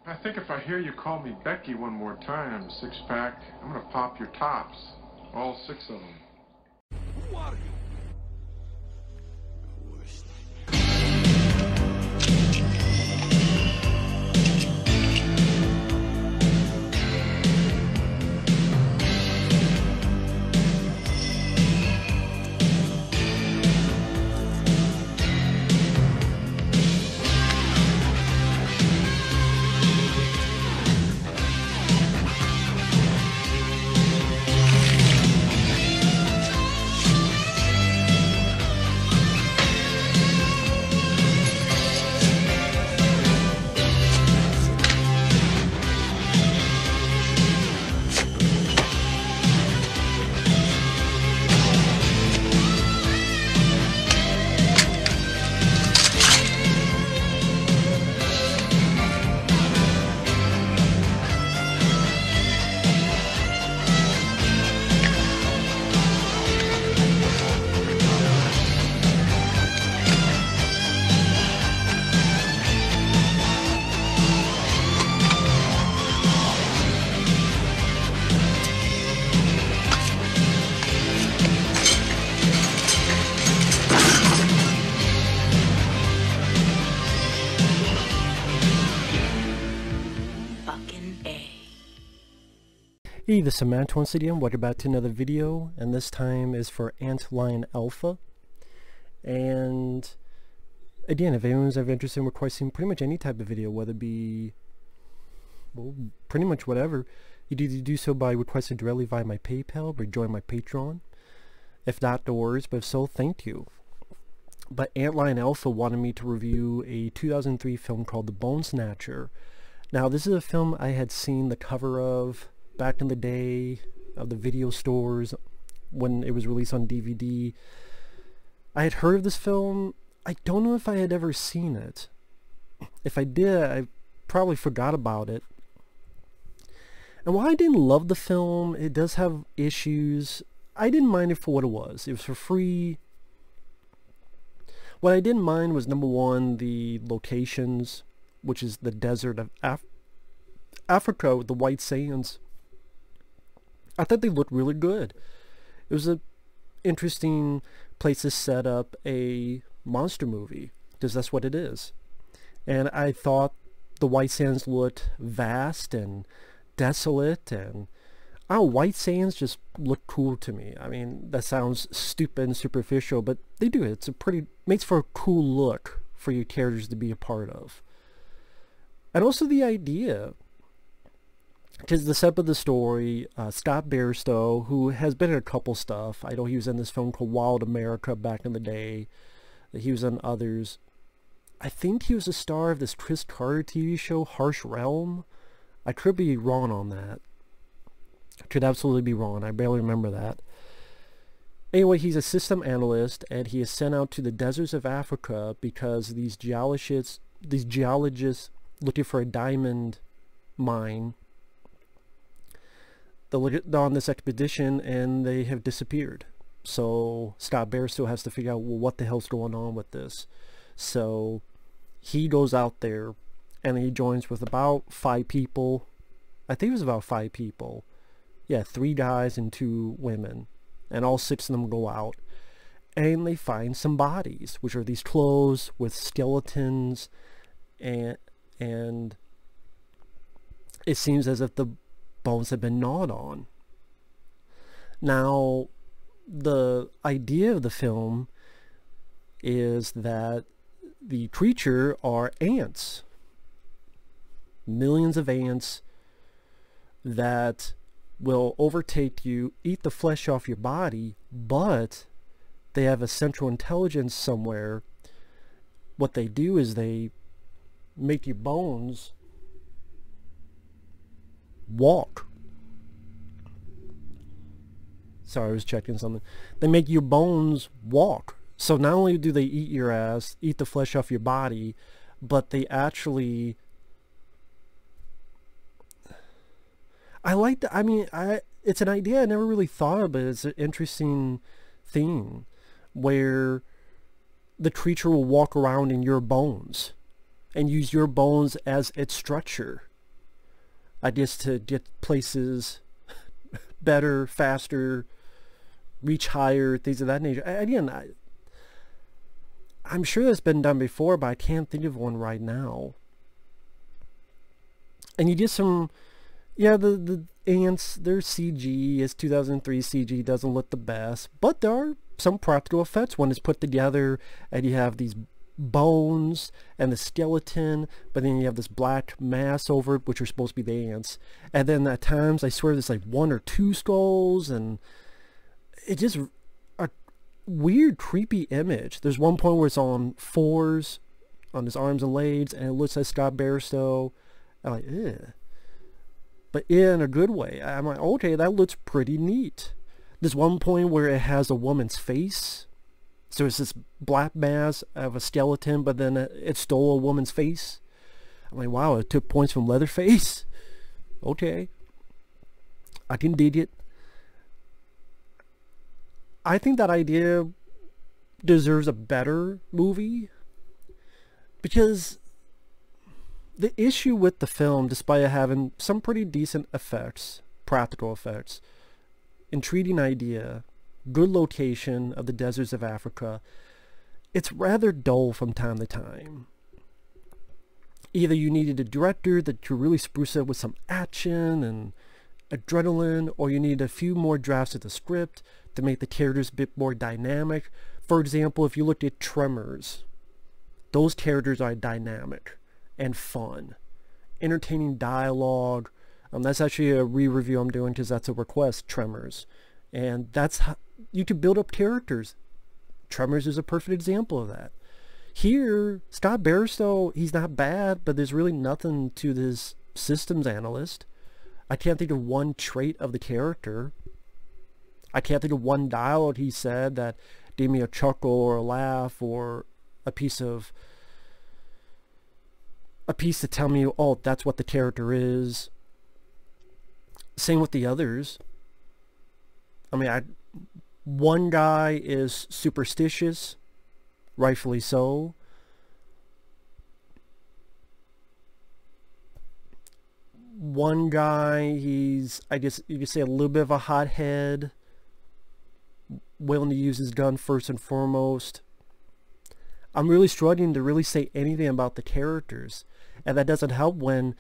I think if I hear you call me Becky one more time, six-pack, I'm gonna pop your tops. All six of them. Who are you? Hey, this is Samantha once again. Welcome back to another video, and this time is for AntLionAlpha. And again, if anyone's ever interested in requesting pretty much any type of video, whether it be, well, pretty much whatever, you do so by requesting directly via my PayPal or join my Patreon. If not, no worries, but if so, thank you. But AntLionAlpha wanted me to review a 2003 film called The Bone Snatcher. Now, this is a film I had seen the cover of back in the day of the video stores when it was released on DVD. I had heard of this film. I don't know if I had ever seen it. If I did, I probably forgot about it. And while I didn't love the film, it does have issues. I didn't mind it for what it was. It was for free. What I didn't mind was, number one, the locations, which is the desert of Africa with the white sands. I thought they looked really good. It was an interesting place to set up a monster movie, because that's what it is. And I thought the white sands looked vast and desolate, and I don't know, white sands just look cool to me. I mean, that sounds stupid and superficial, but they do. It's makes for a cool look for your characters to be a part of. And also the idea, because the setup of the story, Scott Bairstow, who has been in a couple stuff. I know he was in this film called Wild America back in the day. He was in others. I think he was a star of this Chris Carter TV show, Harsh Realm. I could be wrong on that. I could absolutely be wrong. I barely remember that. Anyway, he's a system analyst, and he is sent out to the deserts of Africa because these geologists looking for a diamond mine, they're on this expedition and they have disappeared. So Scott Bairstow has to figure out, well, what the hell's going on with this. So he goes out there and he joins with about 5 people. I think it was about 5 people. Yeah, 3 guys and 2 women. And all 6 of them go out. And they find some bodies, which are these clothes with skeletons. And it seems as if the bones have been gnawed on. Now, the idea of the film is that the creature are ants. Millions of ants that will overtake you, eat the flesh off your body, but they have a central intelligence somewhere. What they do is they make your bones walk. Sorry, I was checking something. They make your bones walk. So not only do they eat your ass, eat the flesh off your body, but they actually, I like that. I mean, it's an idea I never really thought of, but it's an interesting theme where the creature will walk around in your bones and use your bones as its structure. ideas to get places better, faster, reach higher, things of that nature. Again, I'm sure that's been done before, but I can't think of one right now. And you get some, yeah, the ants, their CG, it's 2003 CG, doesn't look the best, but there are some practical effects when it's put together, and you have these bones and the skeleton, but then you have this black mass over it, which are supposed to be the ants. And then at times, I swear there's like 1 or 2 skulls, and it just a weird, creepy image. There's one point where it's on 4s, on his arms and legs, and it looks like Scott Bairstow. I'm like, ew. But in a good way. I'm like, okay, that looks pretty neat. There's one point where it has a woman's face. So it's this black mass of a skeleton, but then it stole a woman's face. I'm like, wow, it took points from Leatherface. Okay. I can dig it. I think that idea deserves a better movie, because the issue with the film, despite it having some pretty decent effects, practical effects, intriguing idea, good location of the deserts of Africa, it's rather dull from time to time. Either you needed a director that could really spruce it with some action and adrenaline, or you need a few more drafts of the script to make the characters a bit more dynamic. For example, if you looked at Tremors, those characters are dynamic and fun, entertaining dialogue. That's actually a re-review I'm doing because that's a request, Tremors. And that's how you could build up characters. Tremors is a perfect example of that. Here, Scott Bairstow, he's not bad, but there's really nothing to this systems analyst. I can't think of one trait of the character. I can't think of one dialogue he said that gave me a chuckle or a laugh or a piece to tell me, oh, that's what the character is. Same with the others. I mean, one guy is superstitious, rightfully so. One guy, he's, I guess you could say, a little bit of a hothead, willing to use his gun first and foremost. I'm really struggling to really say anything about the characters, and that doesn't help when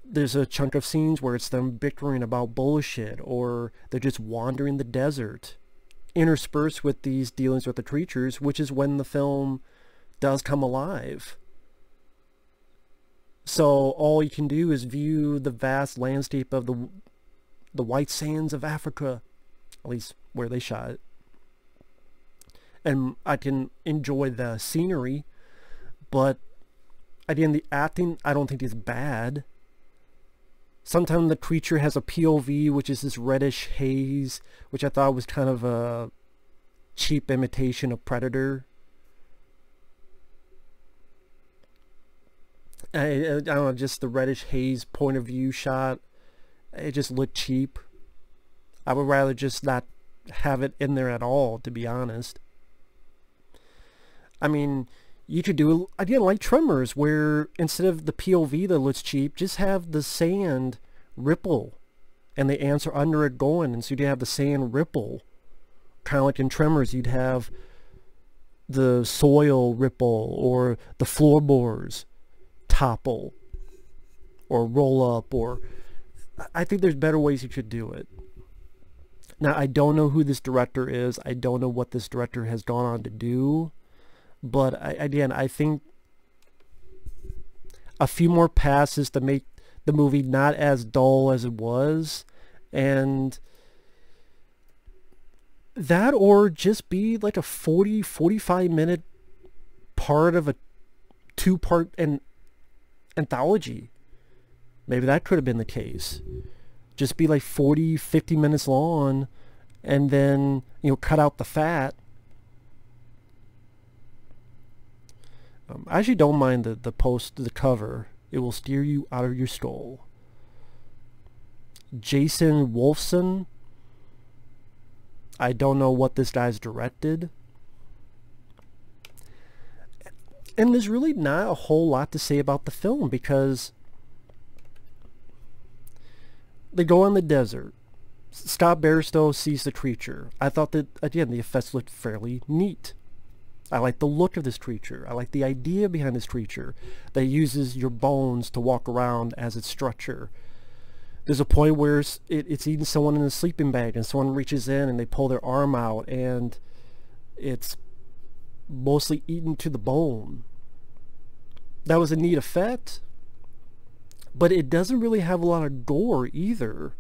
there's a chunk of scenes where it's them bickering about bullshit, or they're just wandering the desert, interspersed with these dealings with the creatures, which is when the film does come alive. So all you can do is view the vast landscape of the white sands of Africa, at least where they shot it. And I can enjoy the scenery, but again, the acting, I don't think is bad. Sometimes the creature has a POV, which is this reddish haze, which I thought was kind of a cheap imitation of Predator. I don't know, just the reddish haze point of view shot, it just looked cheap. I would rather just not have it in there at all, to be honest. I mean, you could do, again, like Tremors, where instead of the POV that looks cheap, just have the sand ripple and the ants are under it going, and so you'd have the sand ripple. Kind of like in Tremors, you'd have the soil ripple or the floorboards topple or roll up, or I think there's better ways you could do it. Now, I don't know who this director is. I don't know what this director has gone on to do. But again, I think a few more passes to make the movie not as dull as it was, and that, or just be like a 45 minute part of a 2-part anthology. Maybe that could have been the case. Just be like 50 minutes long, and then, you know, cut out the fat. I actually don't mind the cover. It will steer you out of your skull. Jason Wolfsohn. I don't know what this guy's directed. And there's really not a whole lot to say about the film, because They go in the desert. Scott Bairstow sees the creature. I thought that, again, the effects looked fairly neat. I like the look of this creature. I like the idea behind this creature that uses your bones to walk around as its structure. There's a point where it's eating someone in a sleeping bag, and someone reaches in and they pull their arm out, and it's mostly eaten to the bone. That was a neat effect, but it doesn't really have a lot of gore either.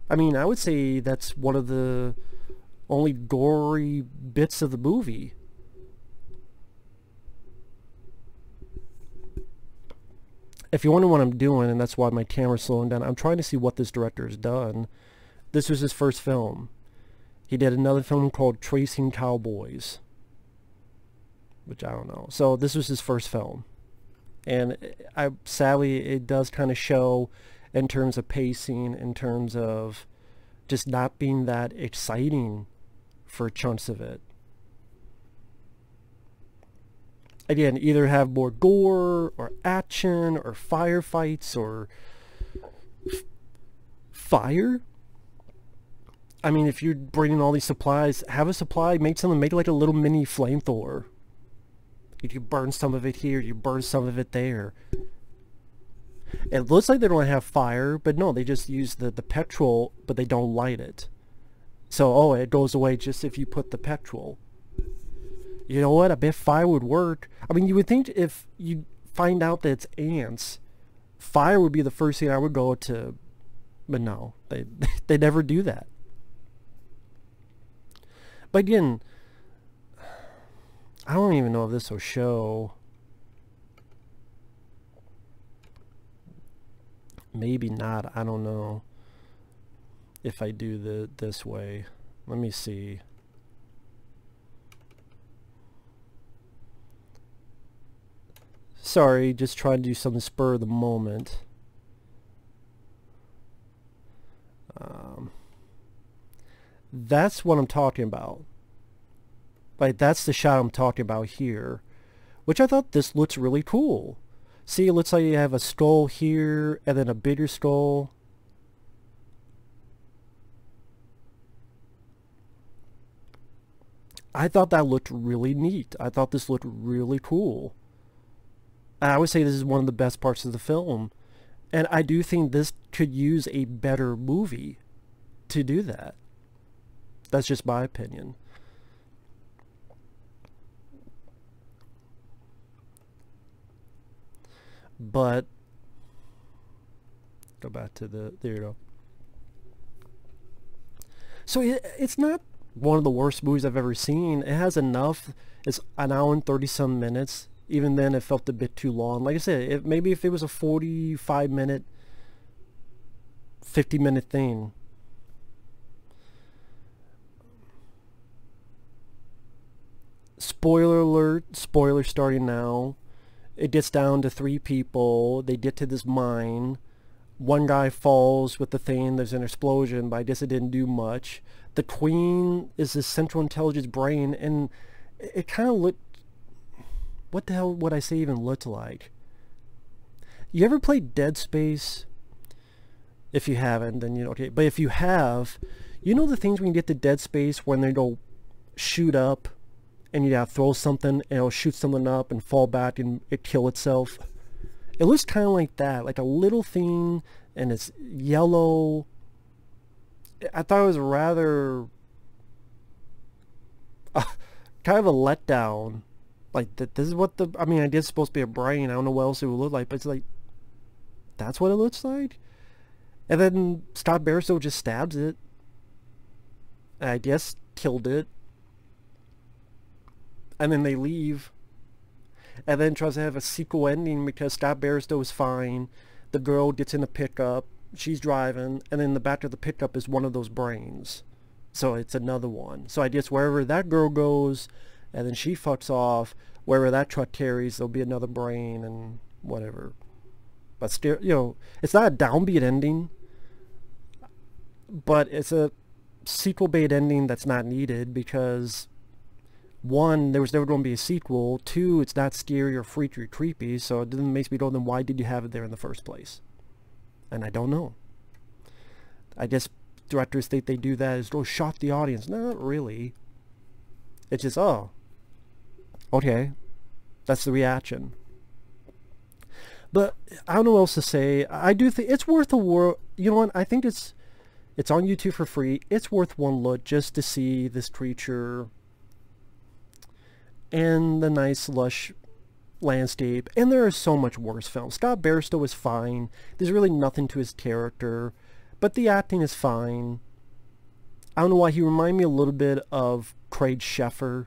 I mean, I would say that's one of the only gory bits of the movie. If you're wondering what I'm doing, and that's why my camera's slowing down, I'm trying to see what this director has done. This was his first film. He did another film called Tracing Cowboys, which I don't know. So this was his first film. And sadly, it does kind of show in terms of pacing, in terms of just not being that exciting for chunks of it. Again, either have more gore or action or firefights or fire. I mean, if you're bringing all these supplies, have a supply, make something, make like a little mini flamethrower. You can burn some of it here, you burn some of it there. It looks like they don't have fire, but no, they just use the petrol, but they don't light it. So, oh, it goes away just if you put the petrol. You know what? I bet fire would work. I mean, you would think if you find out that it's ants, fire would be the first thing I would go to, but no, they never do that. But again, I don't even know if this will show. Maybe not. I don't know if I do this way. Let me see. Sorry, just trying to do something spur of the moment. That's what I'm talking about. Like, that's the shot I'm talking about here, which I thought this looks really cool. See, it looks like you have a skull here and then a bigger skull. I thought that looked really neat. I thought this looked really cool. I would say this is one of the best parts of the film. And I do think this could use a better movie to do that. That's just my opinion. But go back to there you go. So it's not one of the worst movies I've ever seen. It has enough. It's an hour and 30-some minutes. Even then, it felt a bit too long. Like I said, maybe if it was a 45-minute, 50-minute thing. Spoiler alert, spoiler starting now. It gets down to 3 people. They get to this mine. One guy falls with the thing. There's an explosion, but I guess it didn't do much. The queen is this central intelligence brain, and it kind of looked... What the hell would I say even looked like? You ever played Dead Space? If you haven't, then you know, okay. But if you have, you know the things when you get to Dead Space when they go shoot up and you gotta throw something and it'll shoot something up and fall back and it kill itself? It looks kind of like that, like a little thing, and it's yellow. I thought it was rather kind of a letdown. Like, this is what I mean, I guess it's supposed to be a brain. I don't know what else it would look like, but it's like, that's what it looks like? And then Scott Bairstow just stabs it. I guess killed it. And then they leave. And then tries to have a sequel ending because Scott Bairstow is fine. The girl gets in a pickup. She's driving. And then in the back of the pickup is one of those brains. So it's another one. So I guess wherever that girl goes... and then she fucks off. Wherever that truck carries, there'll be another brain and whatever. But still, you know, it's not a downbeat ending, but it's a sequel bait ending that's not needed because, one, there was never going to be a sequel. Two, it's not scary or freaky or creepy, so it doesn't make me go, then why did you have it there in the first place? And I don't know. I guess directors think they do that as, oh, shock the audience. No, not really. It's just, oh, okay, that's the reaction. But I don't know what else to say. I do think it's worth a whirl. You know what? I think it's on YouTube for free. It's worth one look just to see this creature and the nice lush landscape. And there are so much worse films. Scott Bairstow is fine. There's really nothing to his character, but the acting is fine. I don't know why he reminded me a little bit of Craig Sheffer,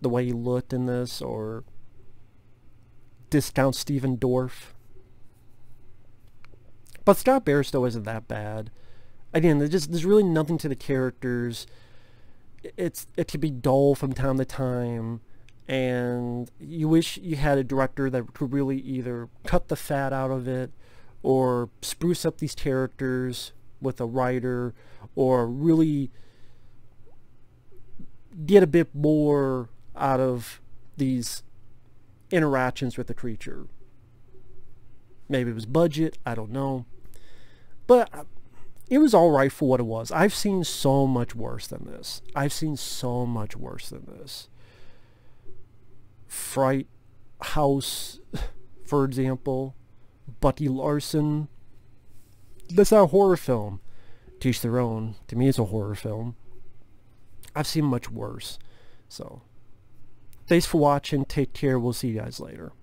the way he looked in this, or discount Stephen Dorff. But Scott Bairstow isn't that bad. Again, there's really nothing to the characters. It can be dull from time to time, and you wish you had a director that could really either cut the fat out of it or spruce up these characters with a writer, or really get a bit more out of these interactions with the creature. Maybe it was budget, I don't know. But it was alright for what it was. I've seen so much worse than this. I've seen so much worse than this. Fright House, for example. Bucky Larson. That's not a horror film. Teach their own. To me, it's a horror film. I've seen much worse. So, thanks for watching. Take care. We'll see you guys later.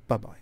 Bye-bye.